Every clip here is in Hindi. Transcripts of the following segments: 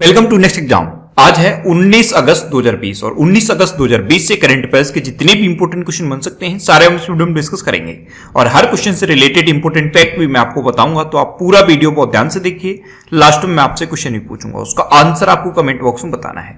Welcome to next exam. आज है 19 अगस्त 2020 और 19 अगस्त 2020 से करंट अफेयर्स के जितने भी इंपोर्टेंट क्वेश्चन बन सकते हैं सारे हम इस वीडियो में डिस्कस करेंगे और हर क्वेश्चन से रिलेटेड इंपोर्टेंट फैक्ट भी मैं आपको बताऊंगा, तो आप पूरा वीडियो बहुत ध्यान से देखिए। लास्ट में मैं आपसे क्वेश्चन भी पूछूंगा, उसका आंसर आपको कमेंट बॉक्स में बताना है।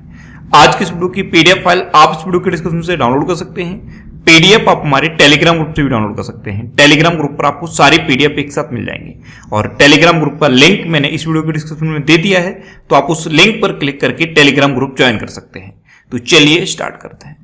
आज की इस वीडियो की पीडीएफ फाइल आप इस वीडियो के डिस्क्रिप्शन से डाउनलोड कर सकते हैं। पीडीएफ आप हमारे टेलीग्राम ग्रुप से भी डाउनलोड कर सकते हैं। टेलीग्राम ग्रुप पर आपको सारी पीडीएफ एक साथ मिल जाएंगे और टेलीग्राम ग्रुप का लिंक मैंने इस वीडियो के डिस्क्रिप्शन में दे दिया है, तो आप उस लिंक पर क्लिक करके टेलीग्राम ग्रुप ज्वाइन कर सकते हैं। तो चलिए स्टार्ट करते हैं।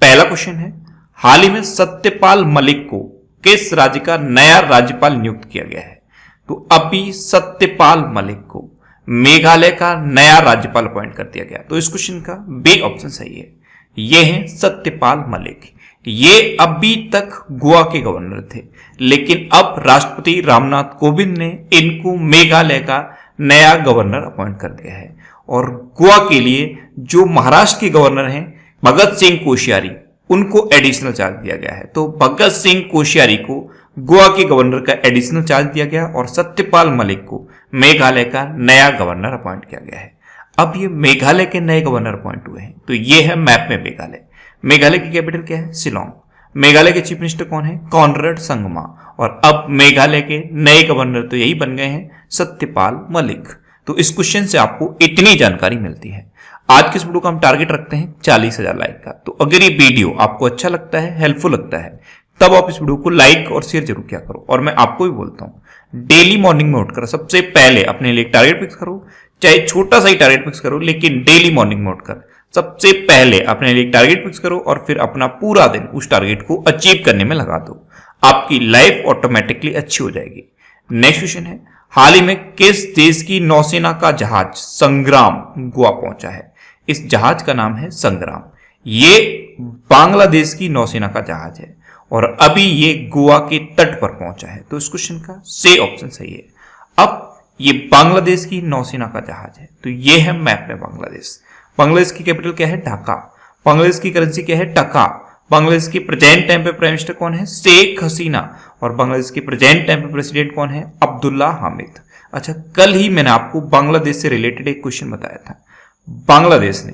पहला क्वेश्चन है, हाल ही में सत्यपाल मलिक को किस राज्य का नया राज्यपाल नियुक्त किया गया है? तो अभी सत्यपाल मलिक को मेघालय का नया राज्यपाल अपॉइंट कर दिया गया। तो इस क्वेश्चन का बी ऑप्शन सही है। ये है सत्यपाल मलिक। ये अभी तक गोवा के गवर्नर थे, लेकिन अब राष्ट्रपति रामनाथ कोविंद ने इनको मेघालय का नया गवर्नर अपॉइंट कर दिया है। और गोवा के लिए जो महाराष्ट्र के गवर्नर हैं भगत सिंह कोश्यारी, उनको एडिशनल चार्ज दिया गया है। तो भगत सिंह कोश्यारी को गोवा के गवर्नर का एडिशनल चार्ज दिया गया और सत्यपाल मलिक को मेघालय का नया गवर्नर अपॉइंट किया गया है। अब ये मेघालय के नए गवर्नर अपॉइंट हुए हैं, तो ये है मैप में मेघालय। मेघालय की कैपिटल क्या है? शिलोंग। मेघालय के चीफ मिनिस्टर कौन है? कॉनरेड संगमा। और अब मेघालय के नए गवर्नर तो यही बन गए हैं, सत्यपाल मलिक। तो इस क्वेश्चन से आपको इतनी जानकारी मिलती है। आज के इस वीडियो का हम टारगेट रखते हैं 40,000 लाइक का। तो अगर ये वीडियो आपको अच्छा लगता है, हेल्पफुल लगता है, तब आप इस वीडियो को लाइक और शेयर जरूर किया करो। और मैं आपको भी बोलता हूं, डेली मॉर्निंग में उठकर सबसे पहले अपने लिए टारगेट फिक्स करो, चाहे छोटा सा ही टारगेट फिक्स करो, लेकिन डेली मॉर्निंग में उठकर सबसे पहले अपने लिए टारगेट फिक्स करो और फिर अपना पूरा दिन उस टारगेट को अचीव करने में लगा दो। आपकी लाइफ ऑटोमेटिकली अच्छी हो जाएगी। नेक्स्ट क्वेश्चन है, हाल ही में किस देश की नौसेना का जहाज संग्राम गोवा पहुंचा है? इस जहाज का नाम है संग्राम। ये बांग्लादेश की नौसेना का जहाज है और अभी ये गोवा के तट पर पहुंचा है। तो इस क्वेश्चन का सी ऑप्शन सही है। अब ये बांग्लादेश की नौसेना का जहाज है, तो ये है मैप में बांग्लादेश। बांग्लादेश की कैपिटल क्या है? ढाका। बांग्लादेश की करेंसी क्या है? टका। बांग्लादेश की प्रेजेंट टाइम पे प्राइम मिनिस्टर कौन है? शेख हसीना। और बांग्लादेश की प्रेजेंट टाइम पे प्रेसिडेंट कौन है? अब्दुल्ला हामिद। अच्छा, कल ही मैंने आपको बांग्लादेश से रिलेटेड एक क्वेश्चन बताया था। बांग्लादेश ने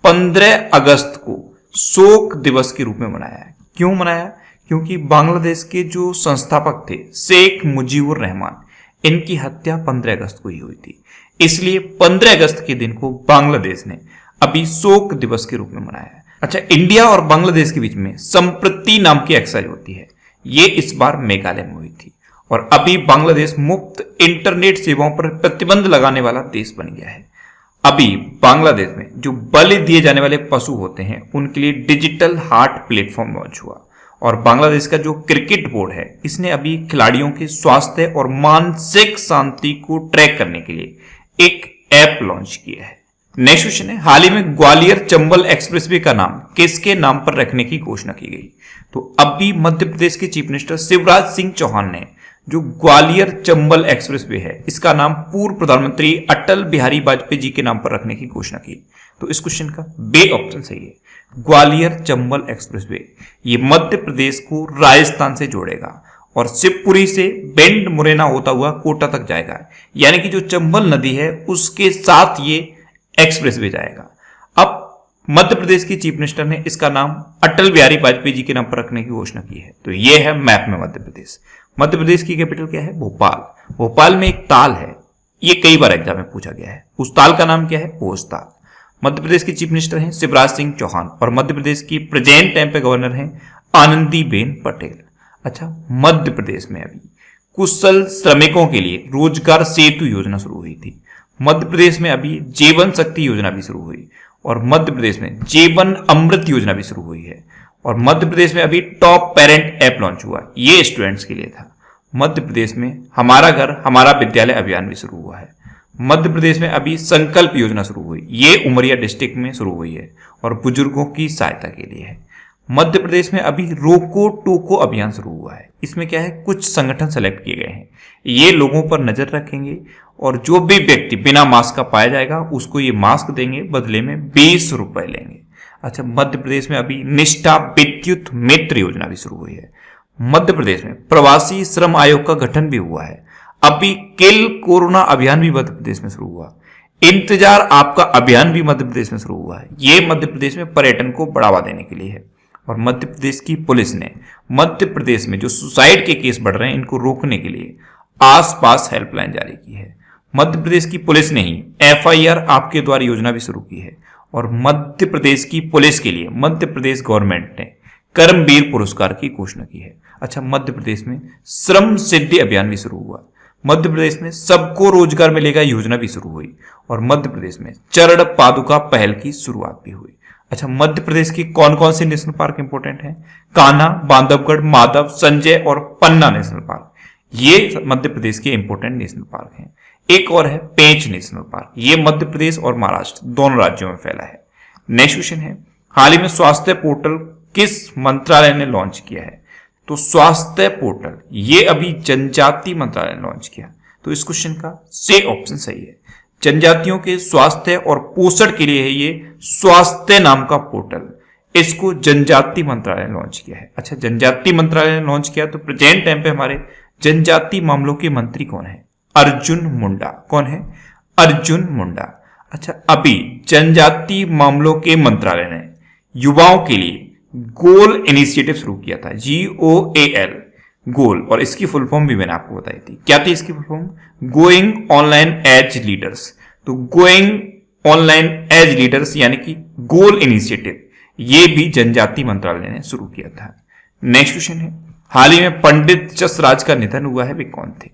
15 अगस्त को शोक दिवस के रूप में मनाया है। क्यों मनाया? क्योंकि बांग्लादेश के जो संस्थापक थे शेख मुजीबुर रहमान, इनकी हत्या 15 अगस्त को ही हुई थी। इसलिए 15 अगस्त के दिन को बांग्लादेश ने अभी शोक दिवस के रूप में मनाया है। अच्छा, इंडिया और बांग्लादेश के बीच में संप्रति नाम की एक्सरसाइज होती है, ये इस बार मेघालय में हुई थी। और अभी बांग्लादेश मुफ्त इंटरनेट सेवाओं पर प्रतिबंध लगाने वाला देश बन गया है। अभी बांग्लादेश में जो बलि दिए जाने वाले पशु होते हैं उनके लिए डिजिटल हार्ट प्लेटफॉर्म लॉन्च हुआ। और बांग्लादेश का जो क्रिकेट बोर्ड है, इसने अभी खिलाड़ियों के स्वास्थ्य और मानसिक शांति को ट्रैक करने के लिए एक ऐप लॉन्च किया है। नेक्स्ट क्वेश्चन है, हाल ही में ग्वालियर चंबल एक्सप्रेसवे का नाम किसके नाम पर रखने की घोषणा की गई? तो अभी मध्य प्रदेश के चीफ मिनिस्टर शिवराज सिंह चौहान ने जो ग्वालियर चंबल एक्सप्रेसवे है, इसका नाम पूर्व प्रधानमंत्री अटल बिहारी वाजपेयी जी के नाम पर रखने की घोषणा की। तो इस क्वेश्चन का बी ऑप्शन सही है। ग्वालियर चंबल एक्सप्रेसवे ये मध्य प्रदेश को राजस्थान से जोड़ेगा और शिवपुरी से बेंड मुरैना होता हुआ कोटा तक जाएगा। यानी कि जो चंबल नदी है उसके साथ ये एक्सप्रेसवे जाएगा। अब मध्य प्रदेश की चीफ मिनिस्टर ने इसका नाम अटल बिहारी वाजपेयी जी के नाम पर रखने की घोषणा की है। तो ये है मैप में मध्य प्रदेश। मध्य प्रदेश की कैपिटल क्या है? भोपाल। भोपाल में एक ताल है, ये कई बार एग्जाम में पूछा गया है। उस ताल का नाम क्या है? भोज ताल। मध्य प्रदेश के चीफ मिनिस्टर हैं शिवराज सिंह चौहान और मध्य प्रदेश की प्रेजेंट टाइम पे गवर्नर हैं आनंदीबेन पटेल। अच्छा, मध्य प्रदेश में अभी कुशल श्रमिकों के लिए रोजगार सेतु योजना शुरू हुई थी। मध्य प्रदेश में अभी जीवन शक्ति योजना भी शुरू हुई और मध्य प्रदेश में जीवन अमृत योजना भी शुरू हुई है। और मध्य प्रदेश में अभी टॉप पेरेंट ऐप लॉन्च हुआ, ये स्टूडेंट्स के लिए था। मध्य प्रदेश में हमारा घर हमारा विद्यालय अभियान भी शुरू हुआ है। मध्य प्रदेश में अभी संकल्प योजना शुरू हुई, ये उमरिया डिस्ट्रिक्ट में शुरू हुई है और बुजुर्गों की सहायता के लिए है। मध्य प्रदेश में अभी रोको टोको अभियान शुरू हुआ है। इसमें क्या है, कुछ संगठन सेलेक्ट किए गए हैं, ये लोगों पर नजर रखेंगे और जो भी व्यक्ति बिना मास्क का पाया जाएगा उसको ये मास्क देंगे, बदले में 20 रुपए लेंगे। अच्छा, मध्य प्रदेश में अभी निष्ठा विद्युत मित्र योजना भी शुरू हुई है। मध्य प्रदेश में प्रवासी श्रम आयोग का गठन भी हुआ है। अभी किल कोरोना अभियान भी मध्य प्रदेश में शुरू हुआ। इंतजार आपका अभियान भी मध्य प्रदेश में शुरू हुआ है। ये मध्य प्रदेश में पर्यटन को बढ़ावा देने के लिए है और मध्य प्रदेश की पुलिस ने मध्य प्रदेश में जो सुसाइड के केस बढ़ रहे हैं इनको रोकने के लिए आसपास हेल्पलाइन जारी की है। मध्य प्रदेश की पुलिस ने ही FIR आपके द्वार योजना भी शुरू की है और मध्य प्रदेश की पुलिस के लिए मध्य प्रदेश गवर्नमेंट ने कर्मवीर पुरस्कार की घोषणा की है। अच्छा, मध्य प्रदेश में श्रम सिद्धि अभियान भी शुरू हुआ। मध्य प्रदेश में सबको रोजगार मिलेगा योजना भी शुरू हुई और मध्य प्रदेश में चरण पादुका पहल की शुरुआत भी हुई। अच्छा, मध्य प्रदेश की कौन कौन से नेशनल पार्क इंपोर्टेंट हैं? कान्हा, बांधवगढ़, माधव, संजय और पन्ना नेशनल पार्क, ये मध्य प्रदेश के इंपोर्टेंट नेशनल पार्क हैं। एक और है पेंच नेशनल पार्क, ये मध्य प्रदेश और महाराष्ट्र दोनों राज्यों में फैला है। नेक्स्ट क्वेश्चन है, हाल ही में स्वास्थ्य पोर्टल किस मंत्रालय ने लॉन्च किया है? तो स्वास्थ्य पोर्टल ये अभी जनजाति मंत्रालय ने लॉन्च किया। तो इस क्वेश्चन का सी ऑप्शन सही है। जनजातियों के स्वास्थ्य और पोषण के लिए है ये स्वास्थ्य नाम का पोर्टल, इसको जनजाति मंत्रालय ने लॉन्च किया है। अच्छा, जनजाति मंत्रालय ने लॉन्च किया तो प्रेजेंट टाइम पे हमारे जनजाति मामलों के मंत्री कौन है? अर्जुन मुंडा। कौन है? अर्जुन मुंडा। अच्छा, अभी जनजाति मामलों के मंत्रालय ने युवाओं के लिए गोल इनिशिएटिव शुरू किया था, GOAL, गोल, और इसकी फुल फॉर्म भी मैंने आपको बताई थी। क्या थी इसकी full form? Going online as leaders. तो गोइंग ऑनलाइन एज लीडर्स यानी कि गोल इनिशिएटिव, ये भी जनजाति मंत्रालय ने शुरू किया था। नेक्स्ट क्वेश्चन है, हाल ही में पंडित जसराज का निधन हुआ है, वे कौन थे?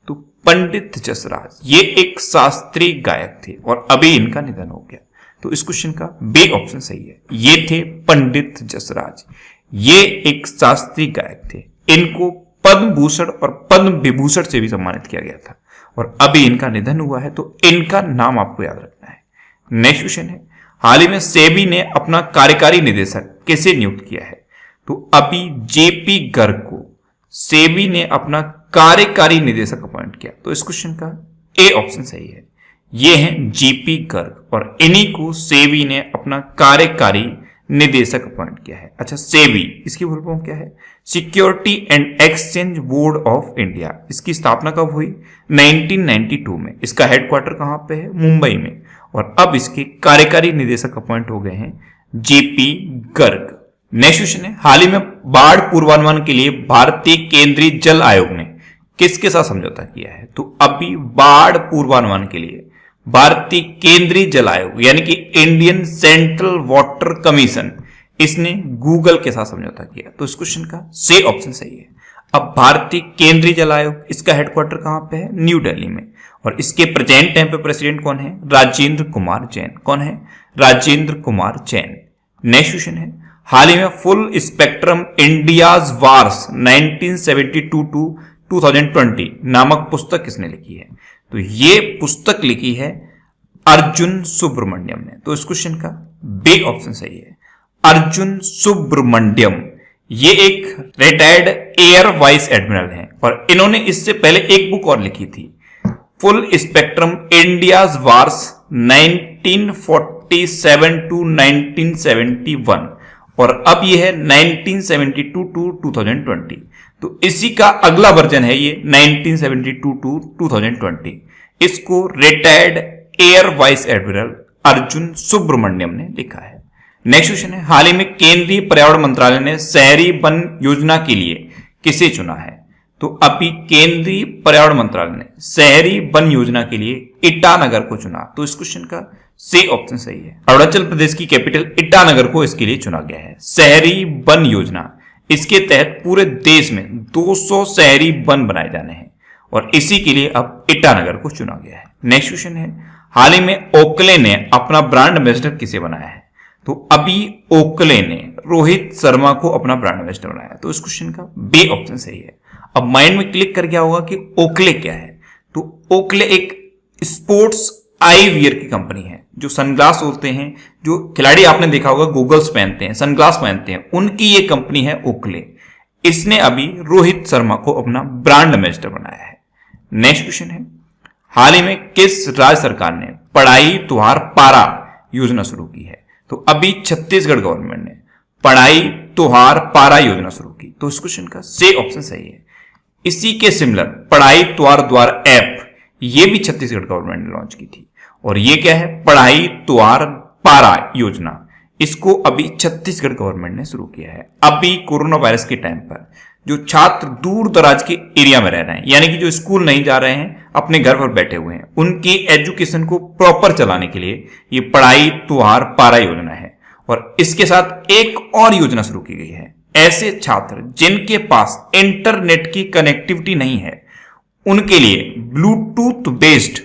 तो पंडित जसराज ये एक शास्त्रीय गायक थे और अभी इनका निधन हो गया। तो इस क्वेश्चन का बी ऑप्शन सही है। ये थे पंडित जसराज, ये एक शास्त्रीय गायक थे। इनको पद्म भूषण और पद्म विभूषण से भी सम्मानित किया गया था और अभी इनका निधन हुआ है, तो इनका नाम आपको याद रखना है। नेक्स्ट क्वेश्चन है, हाल ही में सेबी ने अपना कार्यकारी निदेशक किसे नियुक्त किया है? तो अभी JP गर्ग को सेबी ने अपना कार्यकारी निदेशक अपॉइंट किया। तो इस क्वेश्चन का ए ऑप्शन सही है। ये हैं JP गर्ग और इन्हीं को सेबी ने अपना कार्यकारी निदेशक अपॉइंट किया है। अच्छा, सेबी इसकी फुल फॉर्म क्या है? Security and exchange board of India. इसकी स्थापना कब हुई? 1992 में। इसका हेडक्वार्टर कहां पे है? मुंबई में। और अब इसके कार्यकारी निदेशक अपॉइंट हो गए हैं JP गर्ग। नेक्स्ट क्वेश्चन है, हाल ही में बाढ़ पूर्वानुमान के लिए भारतीय केंद्रीय जल आयोग ने किसके साथ समझौता किया है? तो अभी बाढ़ पूर्वानुमान के लिए भारतीय केंद्रीय जल आयोग यानी कि इंडियन सेंट्रल वाटर कमीशन, इसने गूगल के साथ समझौता किया। तो इस क्वेश्चन का सी ऑप्शन सही है। अब भारतीय केंद्रीय जल आयोग, इसका हेडक्वार्टर कहां पे है? न्यू दिल्ली में। और इसके प्रेजेंट टाइम पे प्रेसिडेंट कौन है? राजेंद्र कुमार जैन। कौन है? राजेंद्र कुमार जैन। नेक्स्ट क्वेश्चन है, हाल ही में full spectrum India's wars 1972 to 2020 नामक पुस्तक किसने लिखी है? तो ये पुस्तक लिखी है अर्जुन सुब्रमण्यम ने। तो इस क्वेश्चन का बी ऑप्शन सही है। अर्जुन सुब्रमण्यम ये एक रिटायर्ड एयर वाइस एडमिरल हैं और इन्होंने इससे पहले एक बुक और लिखी थी, full spectrum India's wars 1947 to 1971, और अब ये है 1972 टू 2020। तो इसी का अगला वर्जन है ये 1972 टू 2020। इसको retired air vice admiral Arjun Subramaniam ने लिखा है। नेक्स्ट क्वेश्चन है, हाल ही में केंद्रीय पर्यावरण मंत्रालय ने शहरी वन योजना के लिए किसे चुना है? तो अभी केंद्रीय पर्यावरण मंत्रालय ने शहरी वन योजना के लिए ईटानगर को चुना। तो इस क्वेश्चन का सी ऑप्शन सही है। अरुणाचल प्रदेश की कैपिटल ईटानगर को इसके लिए चुना गया है। शहरी वन योजना, इसके तहत पूरे देश में 200 शहरी वन बनाए जाने हैं और इसी के लिए अब ईटानगर को चुना गया है। नेक्स्ट क्वेश्चन है, हाल ही में ओकले ने अपना ब्रांड एम्बेसडर किसे बनाया है? तो अभी ओकले ने रोहित शर्मा को अपना ब्रांड एम्बेसडर बनाया। तो इस क्वेश्चन का बी ऑप्शन सही है। अब माइंड में क्लिक कर गया होगा कि ओकले क्या है। तो ओकले एक स्पोर्ट्स आई वियर की कंपनी है, जो सनग्लास होते हैं, जो खिलाड़ी आपने देखा होगा गूगल्स पहनते हैं, सनग्लास पहनते हैं, उनकी ये कंपनी है ओकले। इसने अभी रोहित शर्मा को अपना ब्रांड एम्बेसडर बनाया है। नेक्स्ट क्वेश्चन है, हाल ही में किस राज्य सरकार ने पढ़ाई तुहार पारा योजना शुरू की है? तो अभी छत्तीसगढ़ गवर्नमेंट ने पढ़ाई तुहार पारा योजना शुरू की। तो इस क्वेश्चन का सी ऑप्शन सही है। इसी के सिमिलर पढ़ाई तुहार द्वार ऐप, ये भी छत्तीसगढ़ गवर्नमेंट ने लॉन्च की थी और ये क्या है, पढ़ाई त्योहार पारा योजना। इसको अभी छत्तीसगढ़ गवर्नमेंट ने शुरू किया है। अभी कोरोना वायरस के टाइम पर जो छात्र दूर दराज के एरिया में रह रहे हैं, यानी कि जो स्कूल नहीं जा रहे हैं, अपने घर पर बैठे हुए हैं, उनकी एजुकेशन को प्रॉपर चलाने के लिए ये पढ़ाई त्योहार पारा योजना है। और इसके साथ एक और योजना शुरू की गई है। ऐसे छात्र जिनके पास इंटरनेट की कनेक्टिविटी नहीं है, उनके लिए ब्लूटूथ बेस्ड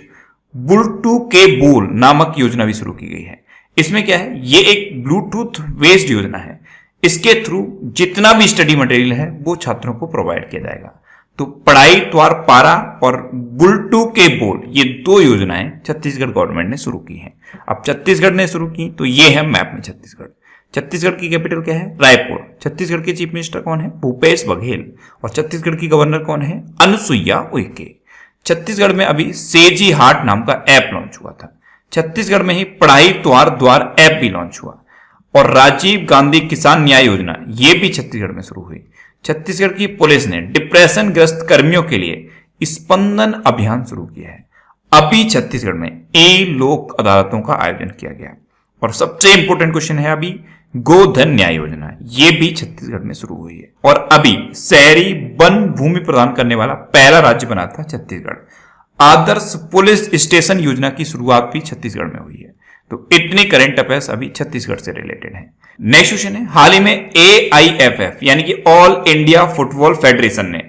बुलटू के बोल नामक योजना भी शुरू की गई है। इसमें क्या है, ये एक ब्लूटूथ बेस्ड योजना है। इसके थ्रू जितना भी स्टडी मटेरियल है वो छात्रों को प्रोवाइड किया जाएगा। तो पढ़ाई त्योहार पारा और बुलटू के बोल, ये दो योजनाएं छत्तीसगढ़ गवर्नमेंट ने शुरू की हैं। अब छत्तीसगढ़ ने शुरू की तो ये है मैप में छत्तीसगढ़। छत्तीसगढ़ की कैपिटल क्या है, रायपुर। छत्तीसगढ़ के चीफ मिनिस्टर कौन है, भूपेश बघेल। और छत्तीसगढ़ की गवर्नर कौन है, अनुसुईया उइके। छत्तीसगढ़ में अभी सेजी हाट नाम का ऐप लॉन्च हुआ था। छत्तीसगढ़ में ही पढ़ाई त्योहार द्वार ऐप भी लॉन्च हुआ। और राजीव गांधी किसान न्याय योजना, ये भी छत्तीसगढ़ में शुरू हुई। छत्तीसगढ़ की पुलिस ने डिप्रेशन ग्रस्त कर्मियों के लिए स्पंदन अभियान शुरू किया है। अभी छत्तीसगढ़ में ई लोक अदालतों का आयोजन किया गया। और सबसे इंपॉर्टेंट क्वेश्चन है अभी गोधन न्याय योजना, ये भी छत्तीसगढ़ में शुरू हुई है। और अभी शहरी वन भूमि प्रदान करने वाला पहला राज्य बना था छत्तीसगढ़। आदर्श पुलिस स्टेशन योजना की शुरुआत भी छत्तीसगढ़ में हुई है। तो इतने करंट अफेयर्स अभी छत्तीसगढ़ से रिलेटेड है। नेक्स्ट क्वेश्चन है, हाल ही में AIFF यानी कि ऑल इंडिया फुटबॉल फेडरेशन ने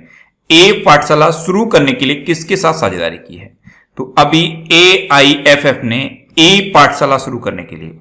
ए पाठशाला शुरू करने के लिए किसके साथ साझेदारी की है? तो अभी AIFF ने ए पाठशाला शुरू करने के लिए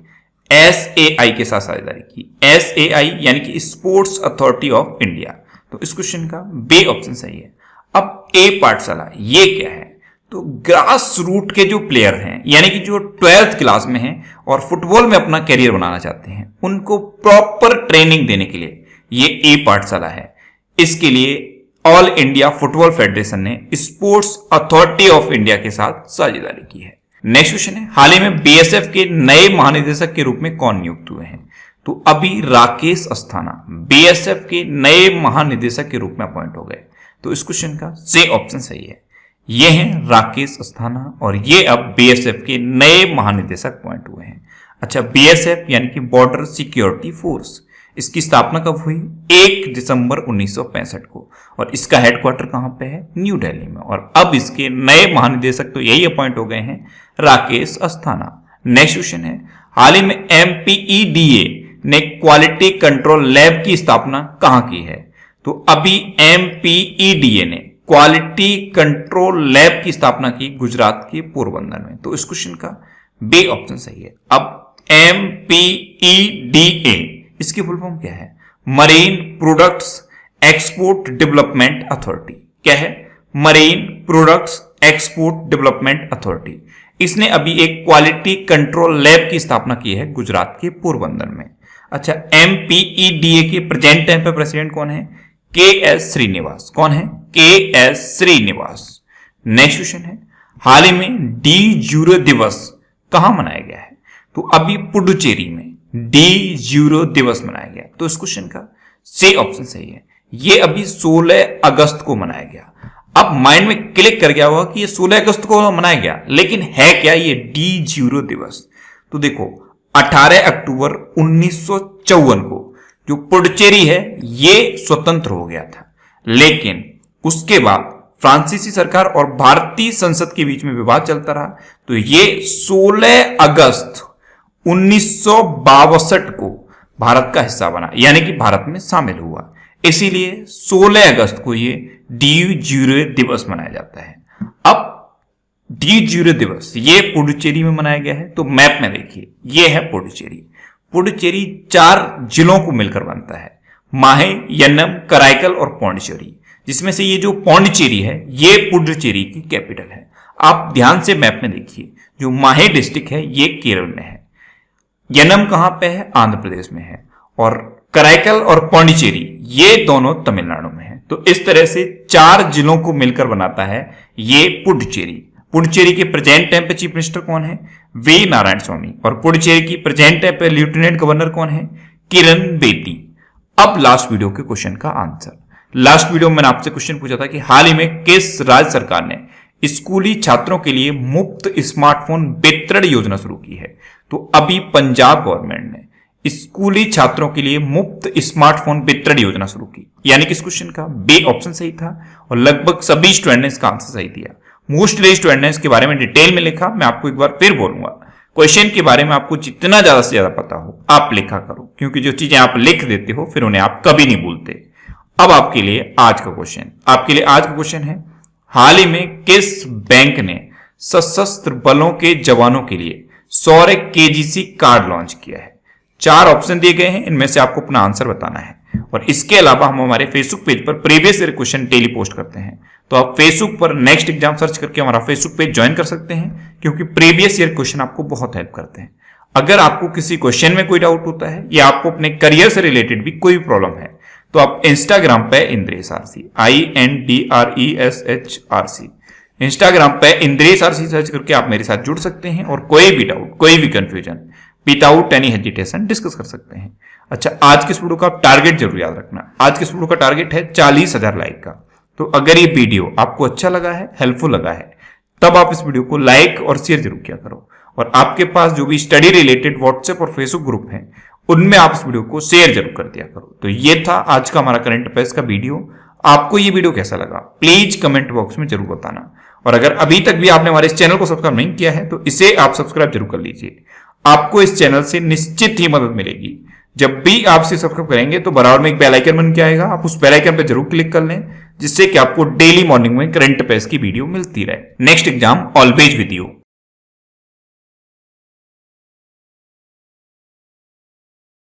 SAI के साथ साझेदारी की। SAI यानी कि स्पोर्ट्स अथॉरिटी ऑफ इंडिया। तो इस क्वेश्चन का बी ऑप्शन सही है। अब ए पाठशाला ये क्या है? तो ग्रास रूट के जो प्लेयर हैं, यानी कि जो 12th क्लास में हैं और फुटबॉल में अपना करियर बनाना चाहते हैं, उनको प्रॉपर ट्रेनिंग देने के लिए ये ए पाठशाला है। इसके लिए ऑल इंडिया फुटबॉल फेडरेशन ने स्पोर्ट्स अथॉरिटी ऑफ इंडिया के साथ साझेदारी की है। नेक्स्ट क्वेश्चन है, हाल ही में BSF के नए महानिदेशक के रूप में कौन नियुक्त हुए हैं? तो अभी राकेश अस्थाना BSF के नए महानिदेशक के रूप में अपॉइंट हो गए। तो इस क्वेश्चन का सी ऑप्शन सही है। ये हैं राकेश अस्थाना और ये अब BSF के नए महानिदेशक अपॉइंट हुए हैं। अच्छा, BSF यानी कि बॉर्डर सिक्योरिटी फोर्स, इसकी स्थापना कब हुई? 1 दिसंबर 1965 को। और इसका हेडक्वार्टर कहां पे है? न्यू दिल्ली में। और अब इसके नए महानिदेशक तो यही अपॉइंट हो गए हैं, राकेश अस्थाना। नेक्स्ट क्वेश्चन है, हाल ही में MPEDA ने क्वालिटी कंट्रोल लैब की स्थापना कहां की है? तो अभी MPEDA ने क्वालिटी कंट्रोल लैब की स्थापना की गुजरात के पोरबंदर में। तो इस क्वेश्चन का बी ऑप्शन सही है। अब MPEDA इसकी फुल फॉर्म क्या है? Marine products export development authority. क्या है? Marine products export development authority. इसने अभी एक क्वालिटी कंट्रोल लैब की स्थापना की है गुजरात के पोरबंदर में। अच्छा, MPEDA के प्रेजेंट टाइम पे प्रेसिडेंट कौन है? KS श्रीनिवास। कौन है? KS श्रीनिवास। नेक्स्ट क्वेश्चन है, हाल ही में डी जूरो दिवस कहां मनाया गया है? तो अभी पुडुचेरी में डी जूरो दिवस मनाया गया। तो इस क्वेश्चन का सी ऑप्शन सही है। ये अभी 16 अगस्त को मनाया गया। अब माइंड में क्लिक कर गया होगा कि ये 16 अगस्त को मनाया गया, लेकिन है क्या ये डी जूरो दिवस? तो देखो, 18 अक्टूबर 1954 को जो पुडुचेरी है ये स्वतंत्र हो गया था, लेकिन उसके बाद फ्रांसीसी सरकार और भारतीय संसद के बीच में विवाद चलता रहा। तो ये 16 अगस्त 1962 को भारत का हिस्सा बना, यानी कि भारत में शामिल हुआ। इसीलिए 16 अगस्त को ये डी जूरो दिवस मनाया जाता है। अब डी जूरो दिवस ये पुडुचेरी में मनाया गया है। तो मैप में देखिए, ये है पुडुचेरी। पुडुचेरी 4 जिलों को मिलकर बनता है, माहे, यन्नम, कराईकल और पौंडीचेरी, जिसमें से ये जो पौंडीचेरी है ये पुडुचेरी की कैपिटल है। आप ध्यान से मैप में देखिए, जो माहे डिस्ट्रिक्ट है ये केरल में है, यन्नम कहां पे है? आंध्र प्रदेश में है, और कराईकल और पौंडीचेरी ये दोनों तमिलनाडु में है। तो इस तरह से 4 जिलों को मिलकर बनाता है ये पुडुचेरी। पुडुचेरी के प्रेजेंट टाइम पे चीफ मिनिस्टर कौन है? वी नारायण स्वामी। और पुडुचेरी की प्रेजेंट टाइम पे लेफ्टिनेंट गवर्नर कौन है? किरण बेदी। अब लास्ट वीडियो के क्वेश्चन का आंसर। लास्ट वीडियो में मैंने आपसे क्वेश्चन पूछा था कि हाल ही में किस राज्य सरकार ने स्कूली छात्रों के लिए मुफ्त स्मार्टफोन वितरण योजना शुरू की है। तो अभी पंजाब गवर्नमेंट ने स्कूली छात्रों के लिए मुफ्त स्मार्टफोन वितरण योजना शुरू की, यानी कि इस क्वेश्चन का बी ऑप्शन सही था और लगभग सभी स्टूडेंट ने इसका आंसर सही दिया। मोस्टली स्टूडेंट ने इसके बारे में डिटेल में लिखा। मैं आपको एक बार फिर बोलूंगा, क्वेश्चन के बारे में आपको जितना ज्यादा से ज्यादा पता हो आप लिखा करो, क्योंकि जो चीजें आप लिख देते हो फिर उन्हें आप कभी नहीं भूलते। अब आपके लिए आज का क्वेश्चन है, हाल ही में किस बैंक ने सशस्त्र बलों के जवानों के लिए सौर्य केजीसी कार्ड लॉन्च किया है? 4 ऑप्शन दिए गए हैं, इनमें से आपको अपना आंसर बताना है। और इसके अलावा हम हमारे फेसबुक पेज पर previous year question daily post करते हैं, तो आप फेसबुक पर नेक्स्ट एग्जाम सर्च करके हमारा फेसबुक पेज ज्वाइन कर सकते हैं, क्योंकि प्रीवियस ईयर क्वेश्चन आपको बहुत हेल्प करते हैं। अगर आपको किसी क्वेश्चन में कोई डाउट होता है या आपको अपने करियर से रिलेटेड भी कोई प्रॉब्लम है, तो आप इंस्टाग्राम पे इंद्रेश आरसी INDRESHRC इंस्टाग्राम पे इंद्रेश आरसी सर्च करके आप मेरे साथ जुड़ सकते हैं और कोई भी डाउट, कोई भी confusion without any hesitation discuss कर सकते हैं। अच्छा, आज के इस वीडियो का टारगेट जरूर याद रखना। आज के इस वीडियो का टारगेट है 40,000 लाइक का। तो अगर ये वीडियो आपको अच्छा लगा है, हेल्पफुल लगा है, तब आप इस वीडियो को लाइक और शेयर जरूर किया करो। और आपके पास जो भी स्टडी रिलेटेड व्हाट्सएप और फेसबुक ग्रुप हैं, उनमें आप इस वीडियो को शेयर जरूर कर दिया करो। तो ये था आज का हमारा करंट अफेयर्स का वीडियो। आपको ये वीडियो कैसा लगा प्लीज कमेंट बॉक्स में जरूर बताना। और अगर अभी तक भी आपने हमारे इस चैनल को सब्सक्राइब नहीं किया है, तो इसे आप सब्सक्राइब जरूर कर लीजिए। आपको इस चैनल से निश्चित ही मदद मिलेगी। जब भी आप इसे सब्सक्राइब करेंगे तो बराबर में एक बेल आइकन बन के आएगा, आप उस बेल आइकन पर जरूर क्लिक कर लें, जिससे कि आपको डेली मॉर्निंग में करंट अफेयर्स की वीडियो मिलती रहे। Next exam always with you.